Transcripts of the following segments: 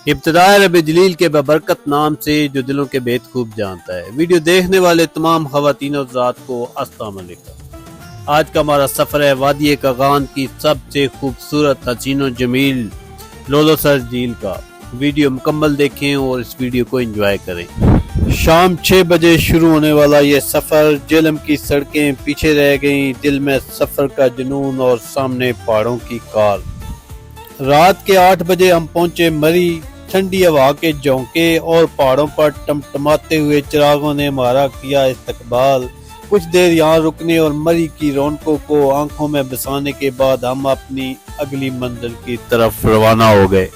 ابتداء رب جلیل کے ببرکت نام سے جو دلوں کے بھید خوب جانتا ہے۔ ویڈیو دیکھنے والے تمام خواتین و حضرات کو السلام علیکم۔ آج کا ہمارا سفر ہے وادی کاغان کی سب سے خوبصورت حسین و جمیل لولوسر جھیل کا۔ ویڈیو مکمل دیکھیں اور اس ویڈیو کو انجوائے کریں۔ شام 6 بجے شروع ہونے والا یہ سفر، جہلم کی سڑکیں پیچھے رہ گئیں، دل میں سفر کا جنون اور سامنے پہاڑوں کی کال۔ رات کے 8 بجے ہم پہنچے مری۔ ٹھنڈی ہوا کے جھونکے اور پہاڑوں پر ٹمٹماتے ہوئے چراغوں نے ہمارا کیا استقبال۔ کچھ دیر یہاں رکنے اور مری کی رونقوں کو آنکھوں میں بسانے کے بعد ہم اپنی اگلی منزل کی طرف روانہ ہو گئے۔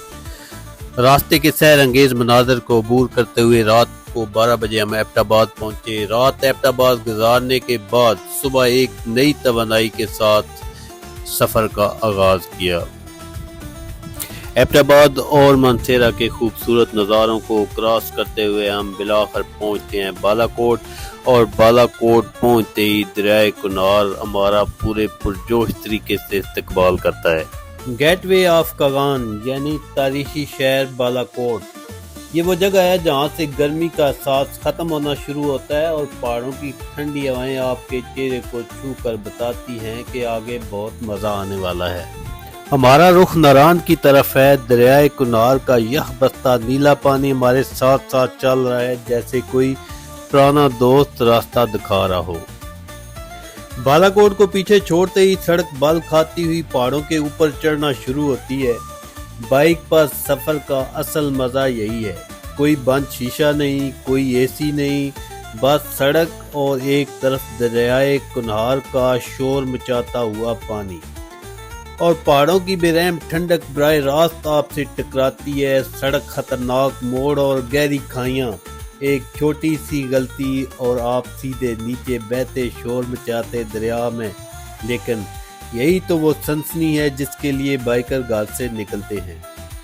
راستے کے سحر انگیز مناظر کو عبور کرتے ہوئے رات کو 12 بجے ہم ایبٹ آباد پہنچے۔ رات ایبٹ آباد گزارنے کے بعد صبح ایک نئی توانائی کے ساتھ سفر کا آغاز کیا۔ ایبٹ آباد اور مانسہرہ کے خوبصورت نظاروں کو کراس کرتے ہوئے ہم بالآخر پہنچتے ہیں بالا کوٹ، اور بالا کوٹ پہنچتے ہی دریائے کنار ہمارا پورے پرجوش طریقے سے استقبال کرتا ہے۔ گیٹ وے آف کاغان یعنی تاریخی شہر بالا کوٹ، یہ وہ جگہ ہے جہاں سے گرمی کا احساس ختم ہونا شروع ہوتا ہے اور پہاڑوں کی ٹھنڈی ہوائیں آپ کے چہرے کو چھو کر بتاتی ہیں کہ آگے بہت مزہ آنے والا ہے۔ ہمارا رخ ناران کی طرف ہے۔ دریائے کنار کا یہ بستہ نیلا پانی ہمارے ساتھ ساتھ چل رہا ہے، جیسے کوئی پرانا دوست راستہ دکھا رہا ہو۔ بالا کوٹ کو پیچھے چھوڑتے ہی سڑک بل کھاتی ہوئی پہاڑوں کے اوپر چڑھنا شروع ہوتی ہے۔ بائک پر سفر کا اصل مزہ یہی ہے، کوئی بند شیشہ نہیں، کوئی اے سی نہیں، بس سڑک اور ایک طرف دریائے کنار کا شور مچاتا ہوا پانی، اور پہاڑوں کی بے رحم ٹھنڈک براہ راست آپ سے ٹکراتی ہے۔ سڑک، خطرناک موڑ اور گہری کھائیاں، ایک چھوٹی سی غلطی اور آپ سیدھے نیچے بہتے شور مچاتے دریا میں۔ لیکن یہی تو وہ سنسنی ہے جس کے لیے بائیکر گھر سے نکلتے ہیں۔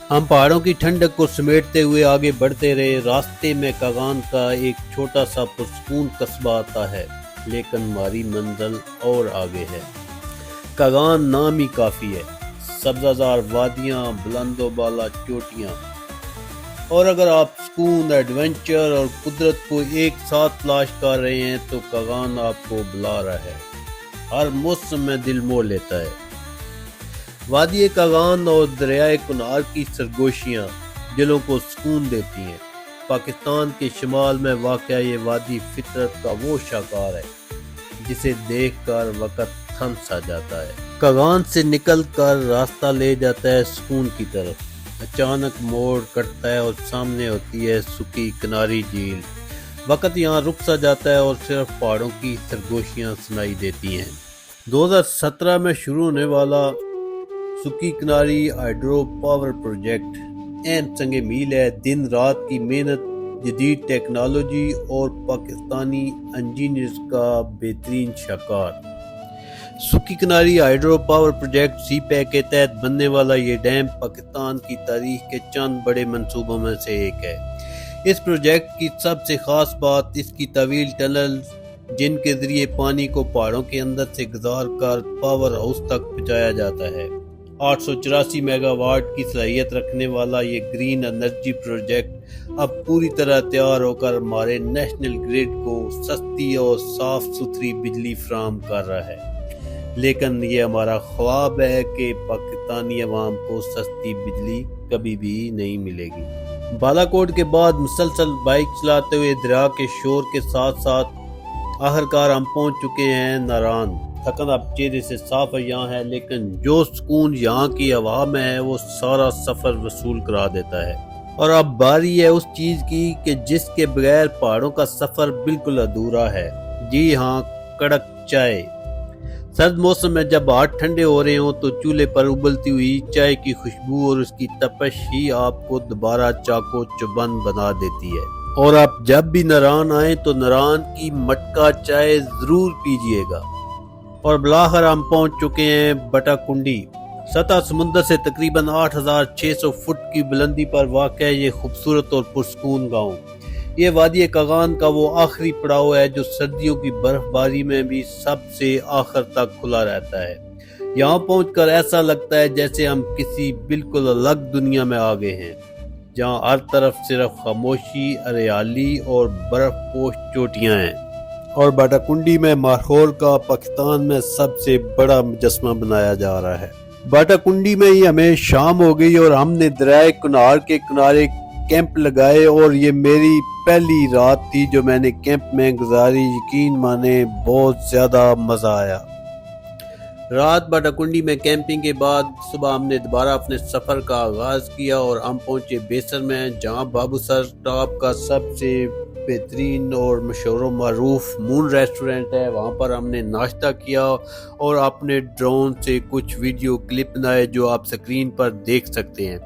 ہم پہاڑوں کی ٹھنڈک کو سمیٹتے ہوئے آگے بڑھتے رہے۔ راستے میں کاغان کا ایک چھوٹا سا پرسکون قصبہ آتا ہے، لیکن ہماری منزل اور آگے ہے۔ کاغان نام ہی کافی ہے، سبزہ زار وادیاں، بلند و بالا چوٹیاں، اور اگر آپ سکون، ایڈونچر اور قدرت کو ایک ساتھ تلاش کر رہے ہیں تو کاغان آپ کو بلا رہا ہے، ہر موسم میں دل موہ لیتا ہے۔ وادی کاغان اور دریائے کنار کی سرگوشیاں دلوں کو سکون دیتی ہیں۔ پاکستان کے شمال میں واقع یہ وادی فطرت کا وہ شاہکار ہے جسے دیکھ کر وقت تھم سا جاتا ہے۔ کاغان سے نکل کر راستہ لے جاتا ہے سکون کی طرف۔ اچانک موڑ کٹتا ہے اور سامنے ہوتی ہے سکی کناری جھیل۔ وقت یہاں رک سا جاتا ہے اور صرف پہاڑوں کی سرگوشیاں سنائی دیتی ہیں۔ 2017 میں شروع ہونے والا سکی کناری ہائیڈرو پاور پروجیکٹ اہم سنگ میل ہے۔ دن رات کی محنت، جدید ٹیکنالوجی اور پاکستانی انجینئرز کا بہترین شاہکار۔ سکی کناری ہائیڈرو پاور پروجیکٹ سی پیک کے تحت بننے والا یہ ڈیم پاکستان کی تاریخ کے چند بڑے منصوبوں میں سے ایک ہے۔ اس پروجیکٹ کی سب سے خاص بات اس کی طویل ٹنلز، جن کے ذریعے پانی کو پہاڑوں کے اندر سے گزار کر پاور ہاؤس تک پہنچایا جاتا ہے۔ 884 میگا واٹ کی صلاحیت رکھنے والا یہ گرین انرجی پروجیکٹ اب پوری طرح تیار ہو کر ہمارے نیشنل گریڈ کو سستی اور صاف ستھری بجلی فراہم کر رہا ہے۔ لیکن یہ ہمارا خواب ہے کہ پاکستانی عوام کو سستی بجلی کبھی بھی نہیں ملے گی۔ بالا کوٹ کے بعد مسلسل بائک چلاتے ہوئے دریا کے شور کے ساتھ ساتھ آخرکار ہم پہنچ چکے ہیں ناران۔ تھکن اب چہرے سے صاف یہاں ہے، لیکن جو سکون یہاں کی ہوا میں ہے وہ سارا سفر وصول کرا دیتا ہے۔ اور اب باری ہے اس چیز کی کہ جس کے بغیر پہاڑوں کا سفر بالکل ادھورا ہے۔ جی ہاں، کڑک چائے۔ سرد موسم میں جب ہاتھ ٹھنڈے ہو رہے ہوں تو چولہے پر ابلتی ہوئی چائے کی خوشبو اور اس کی تپش ہی آپ کو دوبارہ چاقو چوبند بنا دیتی ہے۔ اور آپ جب بھی ناران آئیں تو ناران کی مٹکا چائے ضرور پیجئے گا۔ اور بالآخر ہم پہنچ چکے ہیں بٹا کنڈی۔ سطح سمندر سے تقریباً 8600 فٹ کی بلندی پر واقع یہ خوبصورت اور پرسکون گاؤں۔ یہ وادی کاغان کا وہ آخری پڑاؤ ہے جو سردیوں کی برف باری میں بھی سب سے آخر تک کھلا رہتا ہے۔ یہاں پہنچ کر ایسا لگتا ہے جیسے ہم کسی بالکل الگ دنیا میں آ گئے ہیں۔ جہاں ہر طرف صرف خاموشی، ہریالی اور برف پوش چوٹیاں ہیں۔ اور باٹا کنڈی میں ماحول کا پاکستان میں سب سے بڑا مجسمہ بنایا جا رہا ہے۔ باٹا کنڈی میں ہی ہمیں شام ہو گئی اور ہم نے دریائے کنہار کے کنارے کیمپ لگائے، اور یہ میری پہلی رات تھی جو میں نے کیمپ میں گزاری۔ یقین مانے بہت زیادہ مزہ آیا۔ رات باٹا کنڈی میں کیمپنگ کے بعد صبح ہم نے دوبارہ اپنے سفر کا آغاز کیا اور ہم پہنچے بیسر میں، جہاں بابو سر ٹاپ کا سب سے بہترین اور مشہور و معروف مون ریسٹورنٹ ہے۔ وہاں پر ہم نے ناشتہ کیا اور اپنے ڈرون سے کچھ ویڈیو کلپ بنائے جو آپ سکرین پر دیکھ سکتے ہیں۔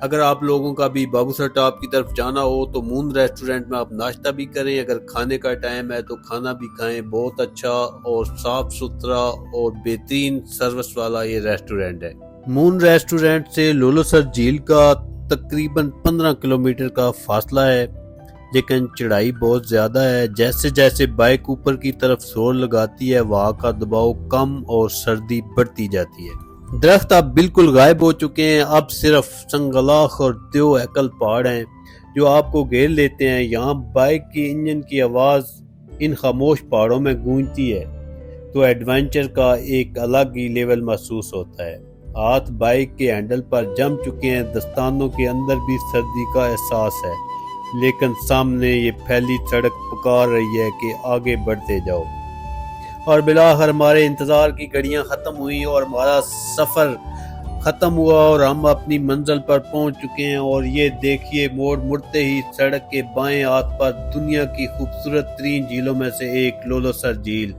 اگر آپ لوگوں کا بھی بابو سر ٹاپ کی طرف جانا ہو تو مون ریسٹورنٹ میں آپ ناشتہ بھی کریں، اگر کھانے کا ٹائم ہے تو کھانا بھی کھائیں۔ بہت اچھا اور صاف ستھرا اور بہترین سروس والا یہ ریسٹورنٹ ہے۔ مون ریسٹورنٹ سے لولو سر جھیل کا تقریباً 15 کلومیٹر کا فاصلہ ہے، لیکن چڑھائی بہت زیادہ ہے۔ جیسے جیسے بائک اوپر کی طرف زور لگاتی ہے وہاں کا دباؤ کم اور سردی بڑھتی جاتی ہے۔ درخت اب بالکل غائب ہو چکے ہیں، اب صرف سنگلاخ اور دیو ایکل پہاڑ ہیں جو آپ کو گھیر لیتے ہیں۔ یہاں بائک کی انجن کی آواز ان خاموش پہاڑوں میں گونجتی ہے تو ایڈونچر کا ایک الگ ہی لیول محسوس ہوتا ہے۔ ہاتھ بائک کے ہینڈل پر جم چکے ہیں، دستانوں کے اندر بھی سردی کا احساس ہے، لیکن سامنے یہ پھیلی سڑک پکار رہی ہے کہ آگے بڑھتے جاؤ۔ اور بالآخر ہمارے انتظار کی گھڑیاں ختم ہوئی اور ہمارا سفر ختم ہوا اور ہم اپنی منزل پر پہنچ چکے ہیں۔ اور یہ دیکھیے، موڑ مڑتے ہی سڑک کے بائیں ہاتھ پر دنیا کی خوبصورت ترین جھیلوں میں سے ایک لولو سر جھیل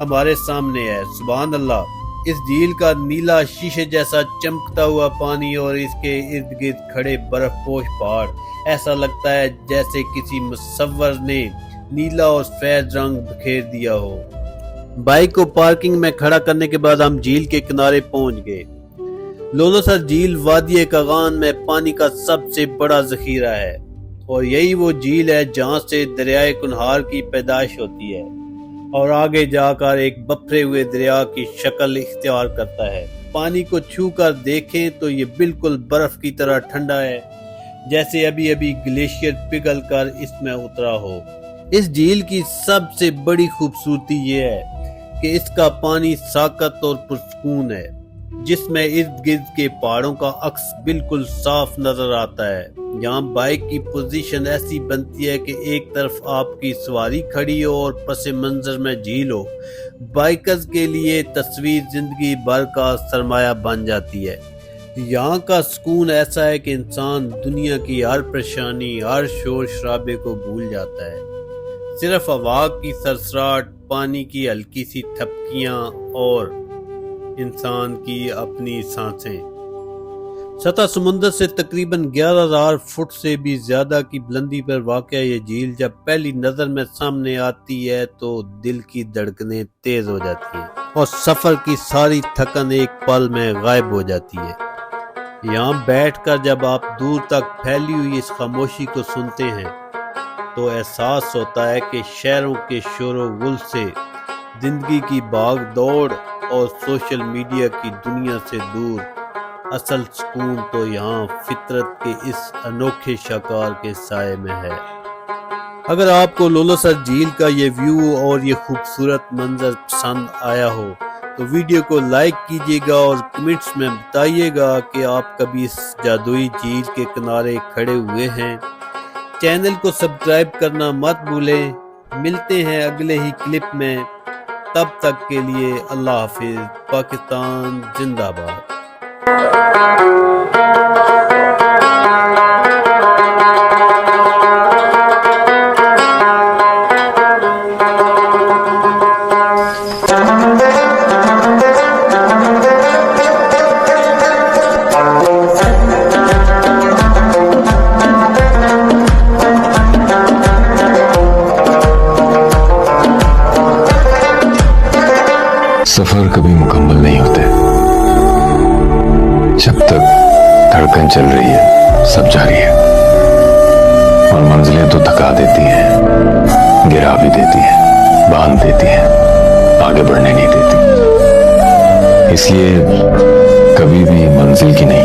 ہمارے سامنے ہے۔ سبحان اللہ! اس جھیل کا نیلا شیشے جیسا چمکتا ہوا پانی اور اس کے ارد گرد کھڑے برف پوش پہاڑ، ایسا لگتا ہے جیسے کسی مصور نے نیلا اور سفید رنگ بکھیر دیا ہو۔ بائک کو پارکنگ میں کھڑا کرنے کے بعد ہم جھیل کے کنارے پہنچ گئے۔ لولو سر جھیل وادی کاغان میں پانی کا سب سے بڑا ذخیرہ ہے، اور یہی وہ جھیل ہے جہاں سے دریائے کنہار کی پیدائش ہوتی ہے اور آگے جا کر ایک بپھرے ہوئے دریا کی شکل اختیار کرتا ہے۔ پانی کو چھو کر دیکھیں تو یہ بالکل برف کی طرح ٹھنڈا ہے، جیسے ابھی ابھی گلیشیئر پگھل کر اس میں اترا ہو۔ اس جھیل کی سب سے بڑی خوبصورتی یہ ہے کہ اس کا پانی ساکت اور پرسکون ہے، جس میں ارد گرد کے پہاڑوں کا عکس بالکل صاف نظر آتا ہے۔ یہاں بائک کی پوزیشن ایسی بنتی ہے کہ ایک طرف آپ کی سواری کھڑی ہو اور پس منظر میں جھیل ہو۔ بائکرز کے لیے تصویر زندگی بھر کا سرمایہ بن جاتی ہے۔ یہاں کا سکون ایسا ہے کہ انسان دنیا کی ہر پریشانی، ہر شور شرابے کو بھول جاتا ہے۔ صرف ہوا کی سرسراہٹ، پانی کی ہلکی سی تھپکیاں اور انسان کی اپنی سانسیں۔ سطح سمندر سے تقریباً 11,000 فٹ سے بھی زیادہ کی بلندی پر واقع یہ جھیل جب پہلی نظر میں سامنے آتی ہے تو دل کی دھڑکنیں تیز ہو جاتی ہیں اور سفر کی ساری تھکن ایک پل میں غائب ہو جاتی ہے۔ یہاں بیٹھ کر جب آپ دور تک پھیلی ہوئی اس خاموشی کو سنتے ہیں تو احساس ہوتا ہے کہ شہروں کے شور و غل سے، زندگی کی بھاگ دوڑ اور سوشل میڈیا کی دنیا سے دور اصل سکون تو یہاں فطرت کے اس انوکھے شاہکار کے سائے میں ہے۔ اگر آپ کو لولو سر جھیل کا یہ ویو اور یہ خوبصورت منظر پسند آیا ہو تو ویڈیو کو لائک کیجیے گا اور کمنٹس میں بتائیے گا کہ آپ کبھی اس جادوئی جھیل کے کنارے کھڑے ہوئے ہیں۔ چینل کو سبسکرائب کرنا مت بھولیں۔ ملتے ہیں اگلے ہی کلپ میں، تب تک کے لیے اللہ حافظ۔ پاکستان زندہ باد۔ سفر کبھی مکمل نہیں ہوتے، جب تک دھڑکن چل رہی ہے سب جاری ہے، اور منزلیں تو تھکا دیتی ہیں، گرا بھی دیتی ہیں، باندھ دیتی ہیں، آگے بڑھنے نہیں دیتی۔ اس لیے کبھی بھی منزل کی نہیں